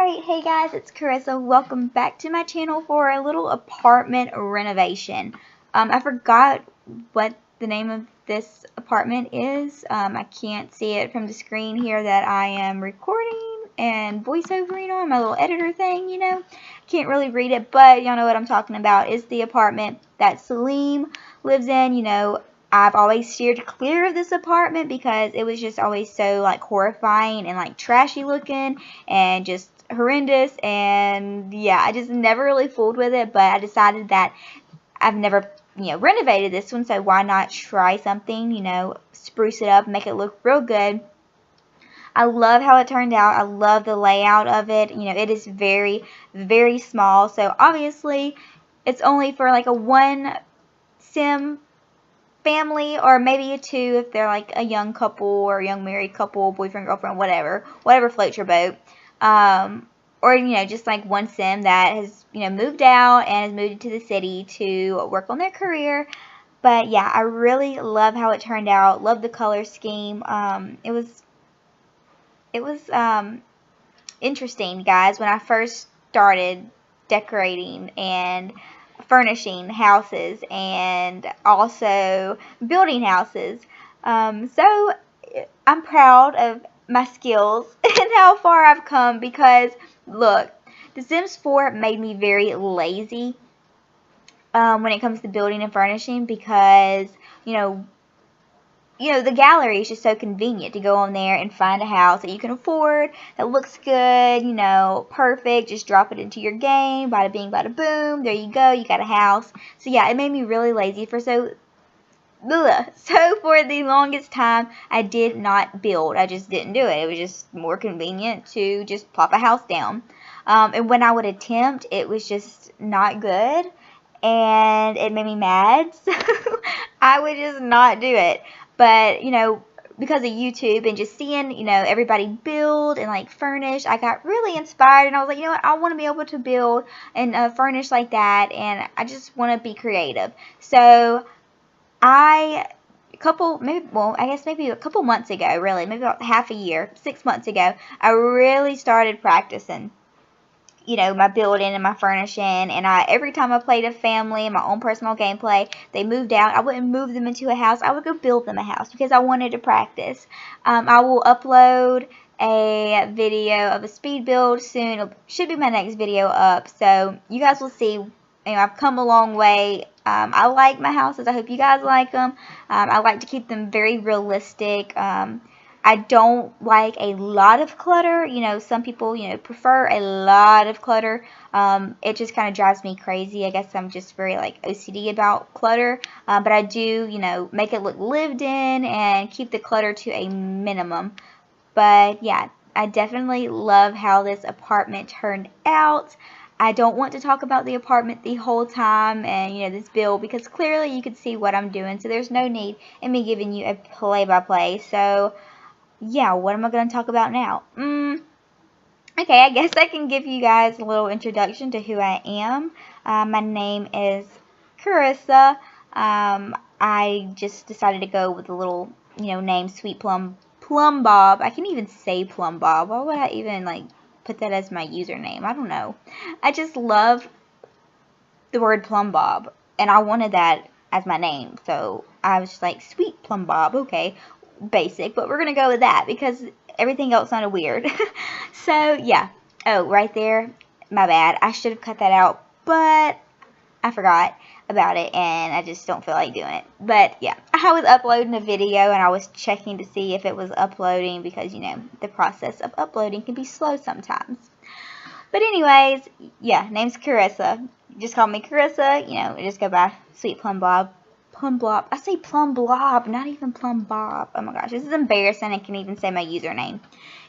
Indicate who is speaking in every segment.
Speaker 1: Alright, hey guys, it's Carissa. Welcome back to my channel for a little apartment renovation. I forgot what the name of this apartment is. I can't see it from the screen here that I am recording and voiceovering on, my little editor thing, you know. Can't really read it, but y'all know what I'm talking about. It's the apartment that Salim lives in, you know. I've always steered clear of this apartment because it was just always so like horrifying and like trashy looking and just horrendous, and yeah, I just never really fooled with it, but I decided that I've never, renovated this one, so why not try something, spruce it up, make it look real good. I love how it turned out. I love the layout of it. It is very, very small, so obviously it's only for like a one sim family, or maybe a two if they're like a young couple or a young married couple, boyfriend, girlfriend, whatever floats your boat. Or, just like one sim that has, moved out and has moved into the city to work on their career. But yeah, I really love how it turned out. Love the color scheme. It was interesting, guys, when I first started decorating and furnishing houses and also building houses. So I'm proud of my skills and how far I've come because, look, The Sims 4 made me very lazy when it comes to building and furnishing because, the gallery is just so convenient to go on there and find a house that you can afford, that looks good, perfect. Just drop it into your game, bada bing, bada boom. There you go, you got a house. So yeah, it made me really lazy for so for the longest time, I did not build. I just didn't do it. It was just more convenient to just plop a house down. And when I would attempt, it was just not good, and it made me mad. So I would just not do it. But, because of YouTube and just seeing, everybody build and like furnish, I got really inspired, and I was like, you know what, I want to be able to build and furnish like that, and I just want to be creative. So I guess maybe a couple months ago, really, maybe about half a year, 6 months ago, I really started practicing, my building and my furnishing. And every time I played a family in my own personal gameplay, they moved out, I wouldn't move them into a house. I would go build them a house because I wanted to practice. I will upload a video of a speed build soon. It should be my next video up, so you guys will see. I've come a long way. I like my houses. I hope you guys like them. I like to keep them very realistic. I don't like a lot of clutter. Some people, prefer a lot of clutter. It just kind of drives me crazy. I guess I'm just very, like, OCD about clutter. But I do, make it look lived in and keep the clutter to a minimum. But, yeah, I definitely love how this apartment turned out. I don't want to talk about the apartment the whole time and, this build, because clearly you can see what I'm doing. So there's no need in me giving you a play-by-play. So, yeah, what am I going to talk about now? Okay, I guess I can give you guys a little introduction to who I am. My name is Carissa. I just decided to go with a little, name, Sweet Plum Bob. I can even say Plum Bob. Why would I even, like, put that as my username? I don't know. I just love the word Plum Bob, and I wanted that as my name. So I was just like, Sweet Plum Bob, okay. Basic, but we're gonna go with that because everything else sounded weird. So yeah. Oh, right there, my bad, I should have cut that out, but I forgot about it and I just don't feel like doing it. But yeah, I was uploading a video and I was checking to see if it was uploading because the process of uploading can be slow sometimes. But anyways, yeah, name's Carissa. Just call me Carissa, just go by Sweet Plum Bob. Plum Blob. I say Plum Blob, not even Plum Bob. Oh my gosh, this is embarrassing. I can't even say my username.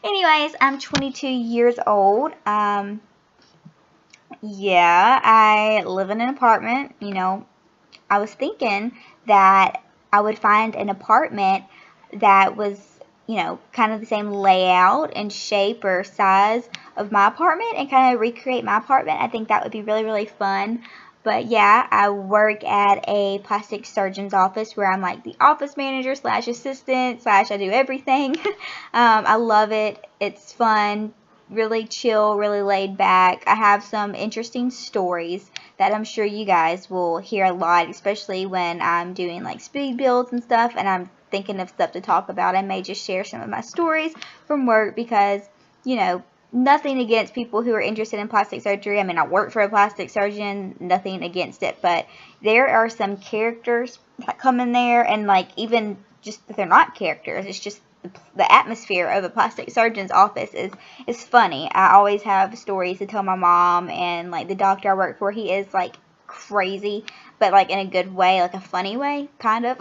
Speaker 1: Anyways, I'm 22 years old. Yeah, I live in an apartment. I was thinking that I would find an apartment that was, kind of the same layout and shape or size of my apartment and kind of recreate my apartment. I think that would be really, really fun. But yeah, I work at a plastic surgeon's office where I'm like the office manager / assistant / I do everything. I love it. It's fun. really chill, really laid back. I have some interesting stories that I'm sure you guys will hear a lot, especially when I'm doing like speed builds and stuff and I'm thinking of stuff to talk about. I may just share some of my stories from work because, you know, nothing against people who are interested in plastic surgery. I mean, I work for a plastic surgeon, nothing against it, but there are some characters that come in there, and like even just they're not characters, it's just the atmosphere of a plastic surgeon's office is funny. I always have stories to tell my mom, and like the doctor I work for, he is like crazy, but like in a good way, like a funny way, kind of.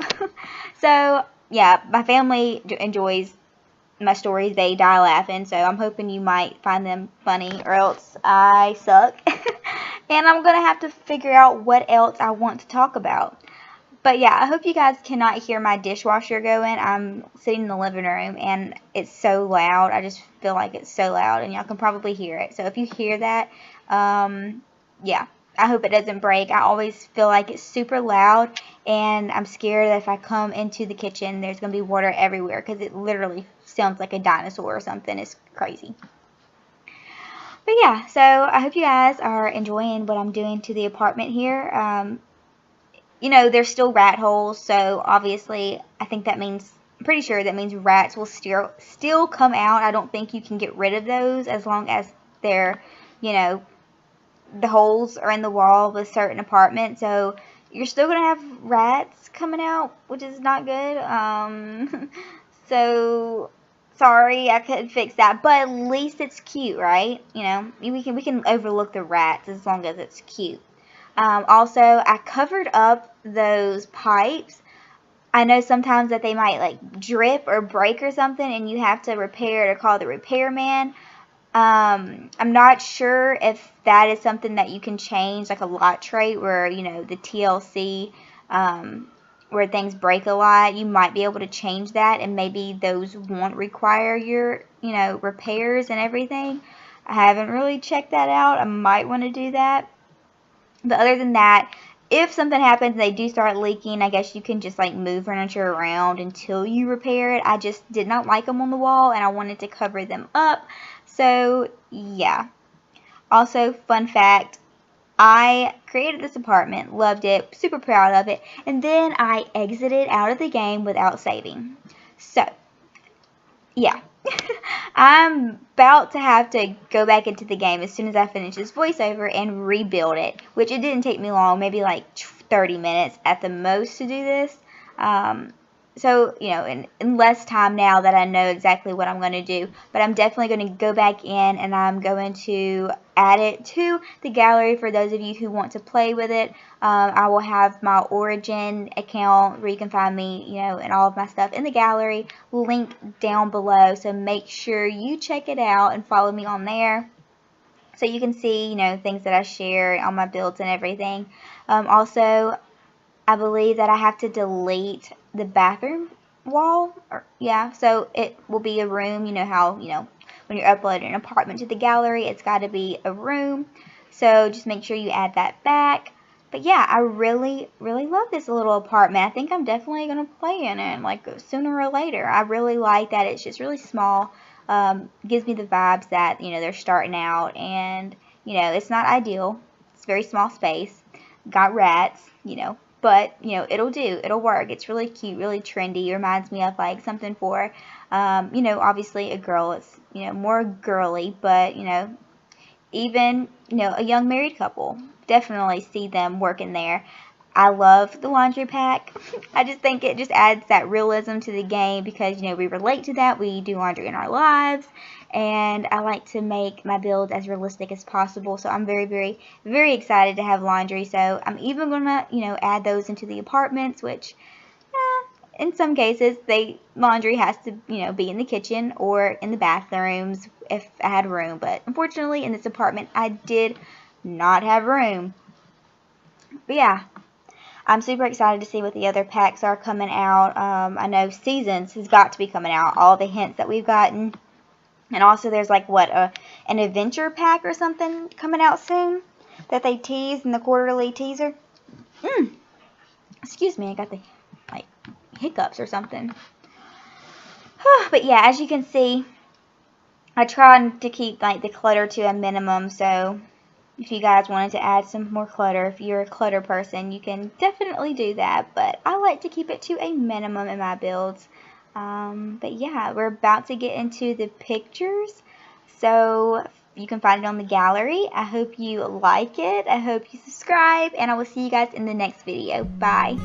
Speaker 1: So yeah, my family enjoys my stories. They die laughing, so I'm hoping you might find them funny, or else I suck. And I'm gonna have to figure out what else I want to talk about. But yeah, I hope you guys cannot hear my dishwasher going. I'm sitting in the living room and it's so loud. I just feel like it's so loud, and y'all can probably hear it. So if you hear that, yeah, I hope it doesn't break. I always feel like it's super loud, and I'm scared that if I come into the kitchen, there's going to be water everywhere because it literally sounds like a dinosaur or something. It's crazy. But yeah, so I hope you guys are enjoying what I'm doing to the apartment here. You know, there's still rat holes, so obviously I think that means, I'm pretty sure that means rats will still come out. I don't think you can get rid of those as long as they're, you know, the holes are in the wall of a certain apartment, so you're still going to have rats coming out, which is not good. So sorry, I couldn't fix that, but at least it's cute, right? You know, we can overlook the rats as long as it's cute. Also, I covered up those pipes. I know sometimes that they might like drip or break or something, and you have to repair it or call the repairman. I'm not sure if that is something that you can change, like a lot trait where, you know, the TLC, where things break a lot, you might be able to change that, and maybe those won't require your, you know, repairs and everything. I haven't really checked that out. I might want to do that. But other than that, if something happens and they do start leaking, I guess you can just like move furniture around until you repair it. I just did not like them on the wall, and I wanted to cover them up. So yeah. Also, fun fact, I created this apartment, loved it, super proud of it, and then I exited out of the game without saving. So yeah. I'm about to have to go back into the game as soon as I finish this voiceover and rebuild it, which it didn't take me long, maybe like 30 minutes at the most to do this. So, you know, in less time now that I know exactly what I'm going to do. But I'm definitely going to go back in, and I'm going to add it to the gallery for those of you who want to play with it. I will have my Origin account where you can find me, you know, and all of my stuff in the gallery, linked down below. So make sure you check it out and follow me on there, so you can see, you know, things that I share on my builds and everything. Also, I believe that I have to delete the bathroom wall. Yeah, so it will be a room. You know how, you know, when you're uploading an apartment to the gallery, it's got to be a room. So just make sure you add that back. But yeah, I really, really love this little apartment. I think I'm definitely going to play in it, like, sooner or later. I really like that it's just really small. Gives me the vibes that, you know, they're starting out, and, you know, it's not ideal. It's a very small space. Got rats, you know. But, you know, it'll do. It'll work. It's really cute, really trendy. It reminds me of, like, something for, you know, obviously a girl. It's, you know, more girly. But, you know, even, you know, a young married couple. Definitely see them working there. I love the laundry pack. I just think it just adds that realism to the game because, you know, we relate to that. We do laundry in our lives. And I like to make my builds as realistic as possible. So I'm very, very, very excited to have laundry. So I'm even going to, you know, add those into the apartments, which in some cases, laundry has to, you know, be in the kitchen or in the bathrooms if I had room. But unfortunately, in this apartment, I did not have room. But yeah, I'm super excited to see what the other packs are coming out. I know Seasons has got to be coming out. All the hints that we've gotten. And also there's like, what, an adventure pack or something coming out soon that they teased in the quarterly teaser. Excuse me, I got the, like, hiccups or something. But yeah, as you can see, I try to keep like the clutter to a minimum, so if you guys wanted to add some more clutter, if you're a clutter person, you can definitely do that, but I like to keep it to a minimum in my builds. But yeah, we're about to get into the pictures, so you can find it on the gallery. I hope you like it. I hope you subscribe, and I will see you guys in the next video. Bye.